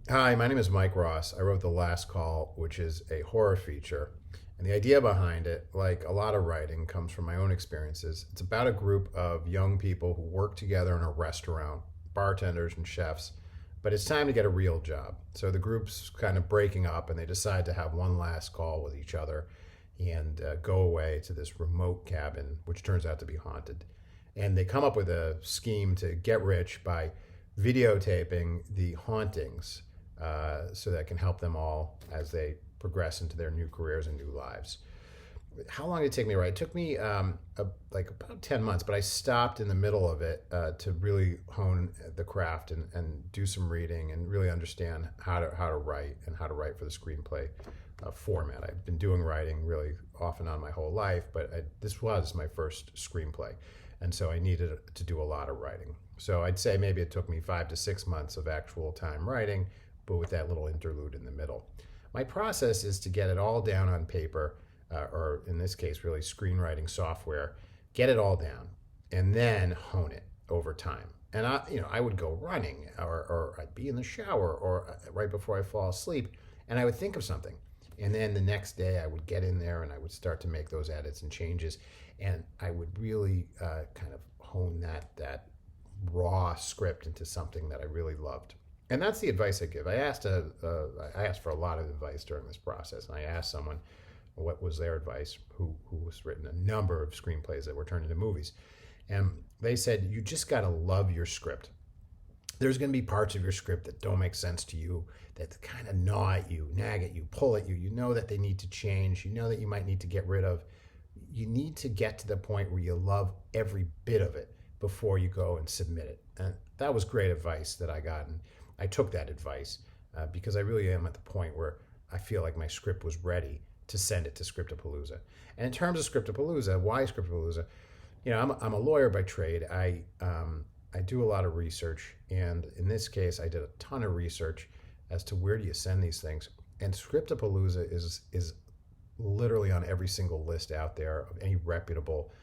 Hi, my name is Mike Ross. I wrote The Last Call, which is a horror feature. And the idea behind it, like a lot of writing, comes from my own experiences. It's about a group of young people who work together in a restaurant, bartenders and chefs, but it's time to get a real job. So the group's kind of breaking up and they decide to have one last call with each other and go away to this remote cabin, which turns out to be haunted. And they come up with a scheme to get rich by videotaping the hauntings so that can help them all as they progress into their new careers and new lives. How long did it take me to write? It took me like about 10 months, but I stopped in the middle of it to really hone the craft and do some reading and really understand how to write and how to write for the screenplay format. I've been doing writing really off and on my whole life, but this was my first screenplay. And so I needed to do a lot of writing. So I'd say maybe it took me 5 to 6 months of actual time writing, but with that little interlude in the middle. My process is to get it all down on paper, or in this case, really screenwriting software, get it all down, and then hone it over time. And I would go running, or I'd be in the shower, or right before I fall asleep, and I would think of something. And then the next day, I would get in there and I would start to make those edits and changes, and I would really kind of hone that raw script into something that I really loved. And that's the advice I give. I asked for a lot of advice during this process, and I asked someone what was their advice, who has written a number of screenplays that were turned into movies, and they said you just got to love your script. There's going to be parts of your script that don't make sense to you, that kind of gnaw at you, nag at you, pull at you. You know that they need to change. You know that you might need to get rid of. You need to get to the point where you love every bit of it before you go and submit it. And that was great advice that I got. And I took that advice because I really am at the point where I feel like my script was ready to send it to Scriptapalooza. And in terms of Scriptapalooza, why Scriptapalooza? I'm a lawyer by trade. I do a lot of research, and in this case, I did a ton of research as to where do you send these things. And Scriptapalooza is literally on every single list out there of any reputable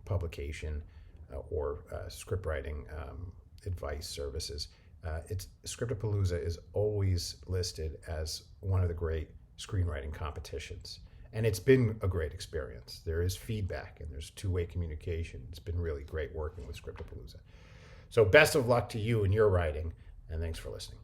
publication or script writing advice services. Scriptapalooza is always listed as one of the great screenwriting competitions. And it's been a great experience. There is feedback and there's two-way communication. It's been really great working with Scriptapalooza. So best of luck to you in your writing, and thanks for listening.